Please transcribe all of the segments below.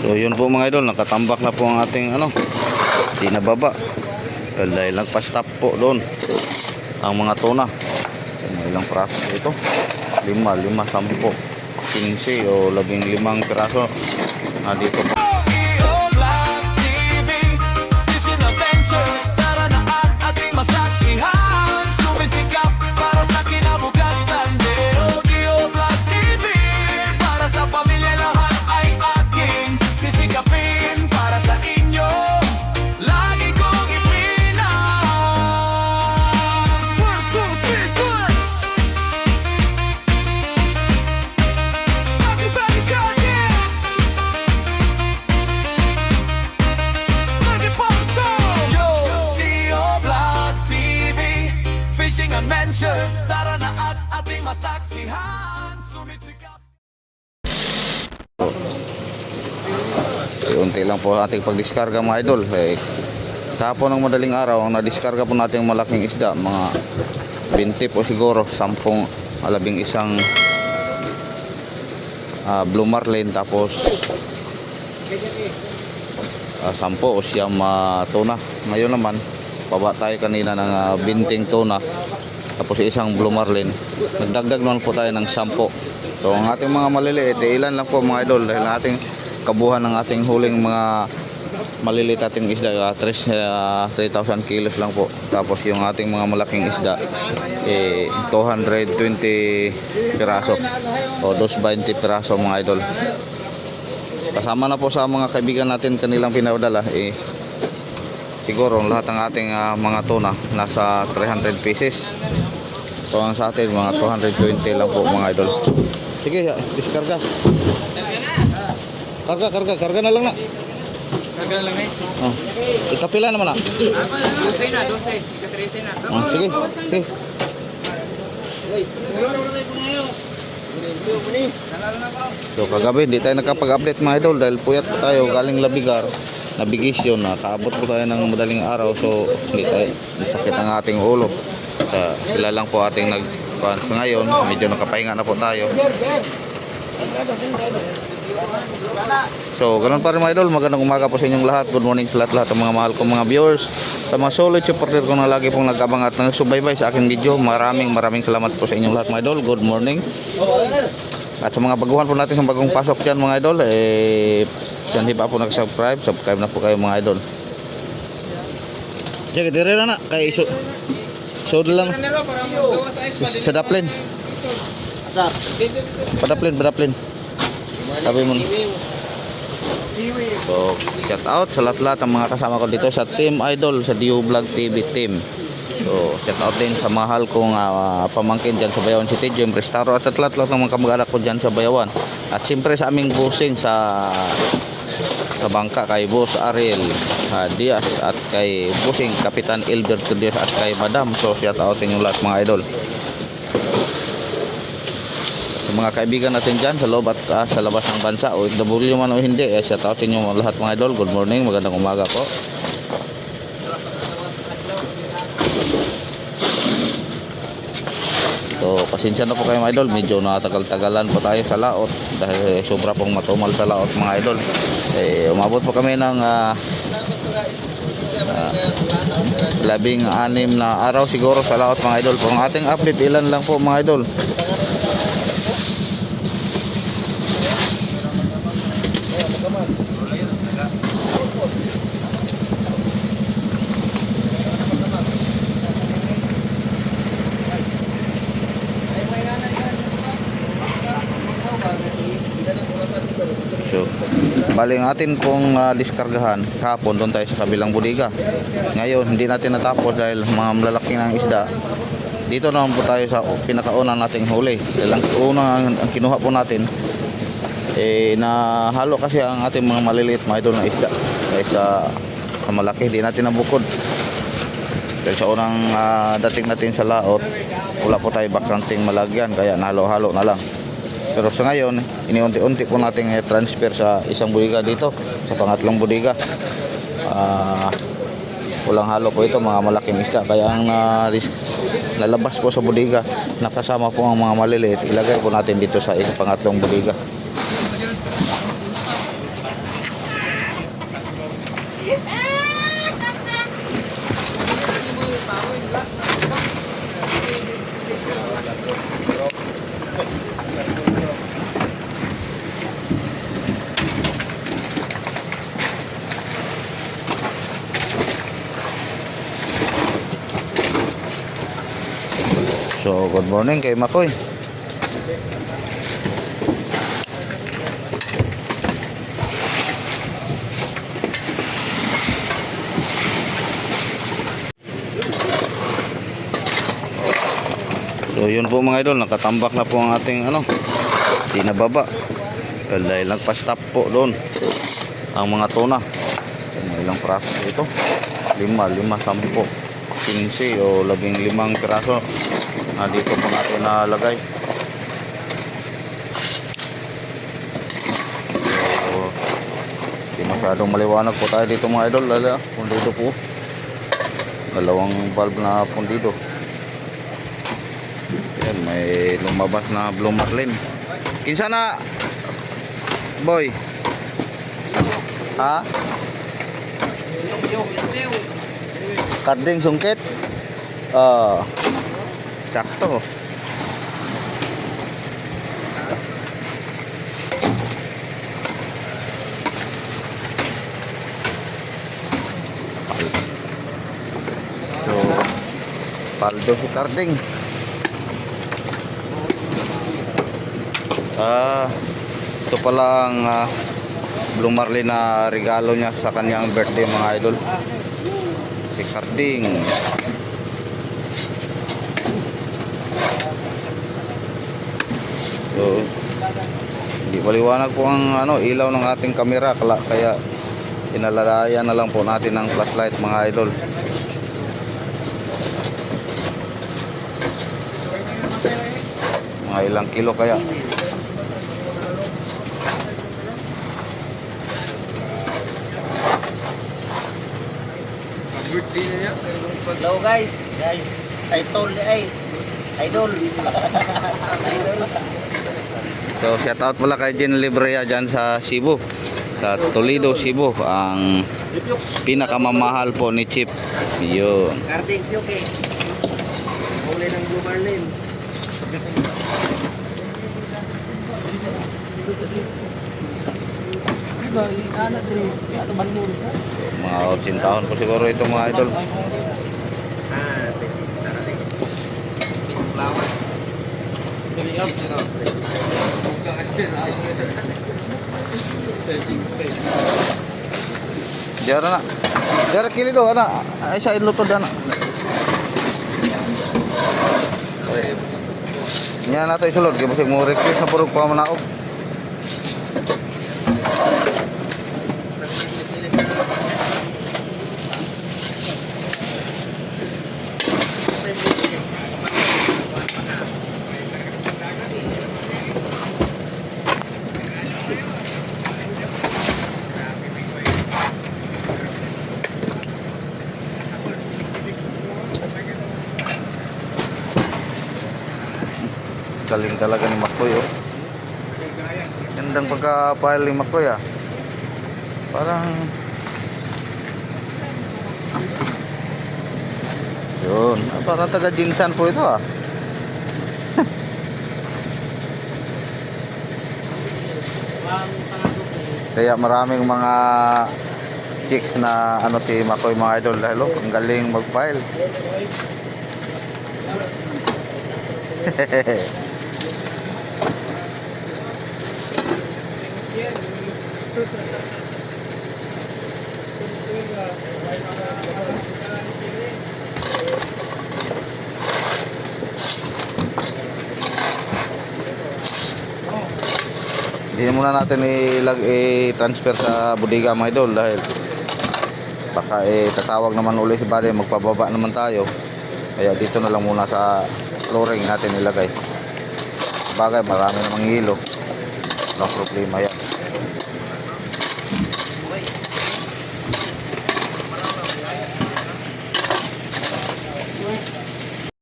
So yun po mga idol, nakatambak na po ang ating di nababa. Well, dahil nagpa-stop po doon ang mga tuna. Ilang piraso ito? 5, 10, 15 o 15 piraso na dito po. Tara na at ating masaksihan, sumisikap. Unti lang po ating pagdiskarga mga idol. Kahapon ng madaling araw, nadiskarga po natin malaking isda, mga 20 po siguro, 10, 11 blue marlin, tapos 10 o siyam tuna. Ngayon naman, baba tayo kanina ng 20 tuna, tapos isang blue marlin. Nagdagdag naman po tayo ng 10. So ang ating mga maliliit, ilan lang po mga idol, dahil ang ating kabuhan ng ating huling mga maliliit ating isda, 3,000 kilos lang po. Tapos yung ating mga malaking isda, 220 piraso o 220 piraso mga idol. Kasama na po sa mga kaibigan natin kanilang pinaudala, siguro lahat ng ating mga tuna nasa 300 pieces. So ang sa atin mga 220 lang po mga idol. Sige, diskarga. Karga na lang na. Karga lang Oh. Ikapila naman na. 12 na, 12. Ika-13 na. Sige, sige. So kagabi hindi tayo nakapag-update mga idol dahil puyat po tayo galing Labigar. Nabigisyon na kaabot po tayo ng madaling araw, so hindi tayo sakit ang ating ulo. Sila lang po ating nagpans ngayon, medyo nakapahinga na po tayo. So ganun pa rin mga idol, magandang umaga po sa inyong lahat. Good morning sa lahat ng mga mahal kong mga viewers, sa mga solid supporter ko na lagi pong nag-abang at nagsubaybay sa aking video. Maraming salamat po sa inyong lahat mga idol. Good morning. At sa mga baguhan po natin sa bagong pasok dyan mga idol, kung hindi pa po nag-subscribe, subscribe na po kayo mga idol. Sige, dire na kay iso. So lang sa daplin. Padaplin. Sabi mo. So, shout out sa lahat ng mga kasama ko dito sa Team Idol, sa Dio Vlog TV team. So, shout out din sa mahal kong pamangkin dyan sa Bayawan City, Jim Restaro, at lahat ng mga kamag-anak ko dyan sa Bayawan. At siyempre sa aming busing sa bangka, kay Boss Ariel Diaz, at kay busing Kapitan Elberto Diaz, at kay Madam. So, shout out sa inyo lahat mga idol. Sa mga kaibigan natin dyan sa loob at sa labas ng bansa, o OFW man o hindi, shout out sa inyo lahat mga idol. Good morning, magandang umaga po. So pasensya na po kayo mga idol, medyo natagal-tagalan po tayo sa laot dahil sobra pong matumal sa laot mga idol. Umabot po kami ng 16 na araw siguro sa laot mga idol. Kung ating update, ilan lang po mga idol. So, bali ang atin pong diskargahan kahapon doon tayo sa kabilang bodega. Ngayon hindi natin natapos dahil mga malalaki ng isda. Dito naman po tayo sa pinakauna nating huli. Dahil ang unang ang kinuha po natin, nahalo kasi ang ating mga maliliit mga idol na isda kaysa sa malaki. Hindi natin nabukod dahil sa unang dating natin sa laot, wala po tayo bakanting malagyan, kaya nahalo-halo na lang. Pero sa ngayon, iniunti-unti po natin transfer sa isang bodega dito, sa pangatlong bodega. Walang halo po ito, mga malaking isda. Kaya ang lalabas po sa bodega, nakasama po ang mga maliliit, ilagay po natin dito sa pangatlong bodega. So, good morning kay Makoy. So, yun po mga idol, nakatambak na po ang ating di nababa. Well, dahil nagpa-stop po doon ang mga tuna. May ilang praso ito? 5, 10, 15 o 15 piraso na dito po natin nalagay. So, di masyadong maliwanag po tayo dito mga idol. Lala, pundido po. Dalawang valve na pundido. Yan, may lumabas na blue marlin. Kinsa na, boy? Ha? Karding sungkit? Sakto. So, paldo si karding. Ito pala ang blue marlin na regalo niya sa kanyang birthday mga idol. Si Karding. So, hindi maliwanag po ang ilaw ng ating kamera, kaya inalalayan na lang po natin ng flashlight mga idol. Mga ilang kilo kaya. Birthday na niya. Hello guys. Idol Idol. So shout out pala kay Jen Librea dyan sa Cebu, sa Toledo, Cebu, ang pinakamamahal po ni Chip. Yun. Karding Yuki. Huli ng Blue Marlin. Mga 80 taon po siguro ito mga idol. Sexy. Tarating. Miss Flower. Diara na. Diara kili do ana. Ay sa inlo to dana. Nya na to isulod kay basig mo request na purog pa manaog. Galing talaga ni Makoy, oh. Gandang pagka-file ni Makoy, ah. Parang yun, parang taga Jinsan po ito, ah. Kaya maraming mga chicks na si Makoy mga idol dahil ang galing mag-file. Hindi muna natin i-transfer sa bodega mga idol dahil baka tatawag naman uli si Buddy, magpababa naman tayo. Kaya dito na lang muna sa flooring natin ilagay. Bagay marami namang hilo. No problema yan.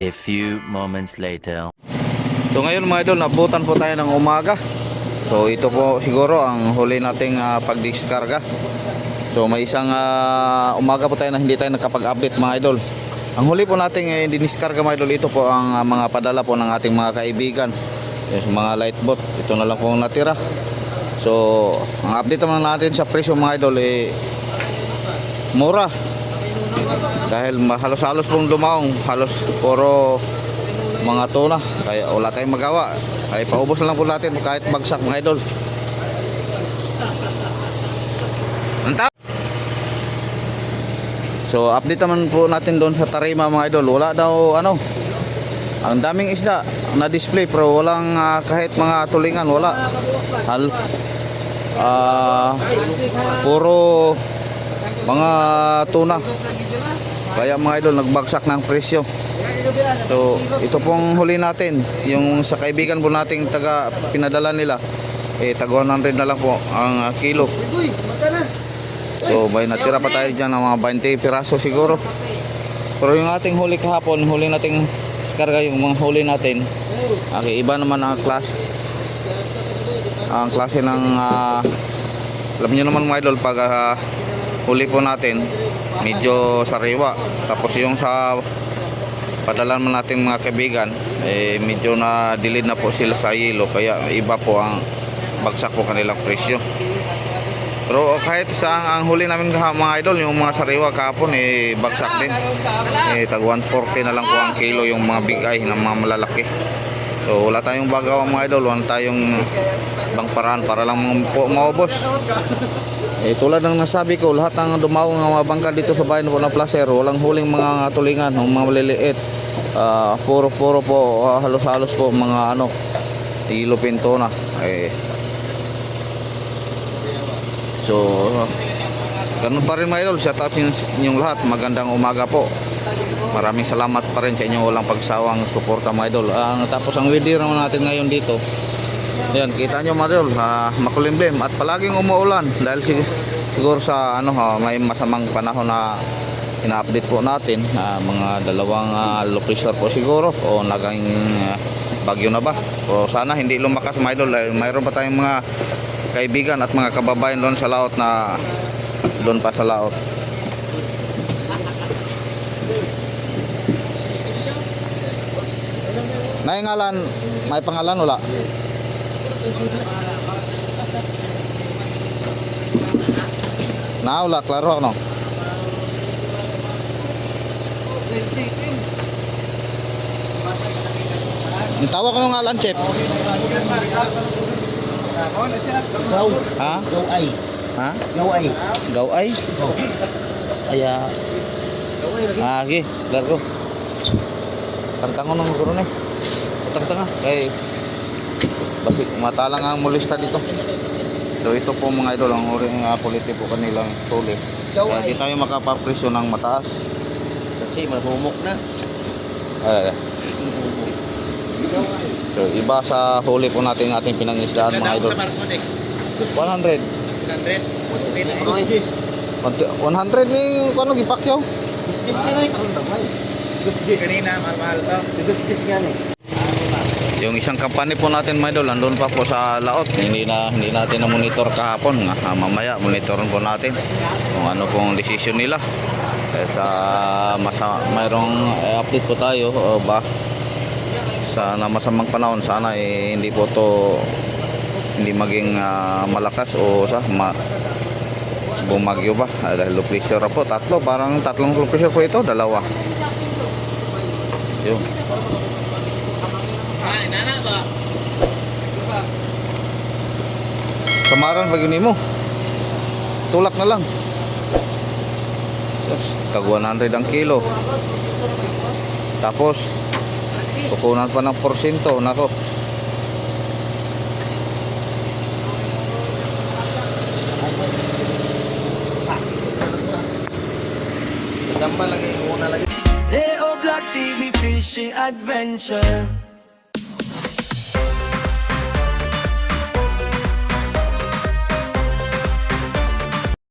A few moments later. So ngayon mga idol, nabutan po tayo ng umaga. So ito po siguro ang huli nating pagdiskarga. So may isang umaga po tayo na hindi tayo nakapag-update mga idol. Ang huli po natin diniskarga mga idol, ito po ang mga padala po ng ating mga kaibigan. Yung mga light boat, ito na lang po ang natira. So ang update naman natin sa presyo mga idol mura. Dahil halos-halos pong dumaong, halos puro mga tuna. Kaya wala tayong magawa. Kaya paubos na lang po natin kahit bagsak mga idol. Antap! So update naman po natin doon sa Tarima mga idol. Wala daw ang daming isda na display pero walang kahit mga tulingan, wala. Puro mga tuna. Kaya mga idol nagbagsak ng presyo. So ito pong huli natin, yung sa kaibigan po nating taga pinadala nila taga 100 na lang po ang kilo. So may natira pa tayo dyan ng mga 20 piraso siguro. Pero yung ating huli kahapon, huli nating iskarga, yung mga huli natin iba naman ang klase. Ang klase ng alam nyo naman mga idol, pag huli po natin medyo sariwa. Tapos yung sa padala naman natin mga kaibigan medyo na delayed na po sila sa yelo, kaya iba po ang bagsak po kanilang presyo. Pero kahit sa ang huli namin mga idol, yung mga sariwa kahapon bagsak din. Tag 140 na lang po ang kilo yung mga big eye ng mga malalaki. So wala tayong bagawa mga idol, wala tayong bang paraan para lang po maubos. Tulad ng nasabi ko, lahat ng dumaong ng mga bangka dito sa bayan po ng Placer, walang huling mga tulingan, mga maliliit. Puro po halos-halos po mga ilo pintona. So ganun pa rin mga idol, shout out yung lahat, magandang umaga po. Maraming salamat pa rin sa inyo, walang pagsawang suporta mga idol. Tapos ang video naman natin ngayon dito, yan, kita nyo mga idol, makulimlim at palaging umuulan dahil siguro sa may masamang panahon na ina-update po natin, mga dalawang low pressure po siguro o naging bagyo na ba, o sana hindi lumakas mga idol. Mayroon pa tayong mga kaibigan at mga kababayan doon sa laot na doon pa sa laot. Naingalan, may pangalan wala? Wala, klaro ako Ang tawag ko ng ngalan, Chef? Ha? Gaway. Ha? Gaway. Gaway? Aya. Agi, dargo. Tangtangon ng guro ni. Tangtanga kay basi matalang ang molesta dito. So ito po mga idol, ang uring quality po kanilang tuli. Kaya di tayo makapapresyo ng mataas Kasi mahumok na. So iba sa huli po natin ating pinangisdaan mga idol. 100. 100 ni kuno gipakyaw. Yung isang kampanya po natin mga idol, andun pa po sa laot. Hindi natin na monitor kahapon. Mamaya monitorin po natin kung ano pong decision nila. Mayroong update po tayo sa masamang panahon. Sana hindi po to maging malakas o bumagyo ba, dahil low pressure po tatlong low pressure po ito, dalawa yun. Samaran pag yun mo tulak na lang tag 100 ang kilo, tapos kukunan pa ng porsyento. Nako, Gamba lagi, una lagi. Leo Black TV Fishing Adventure.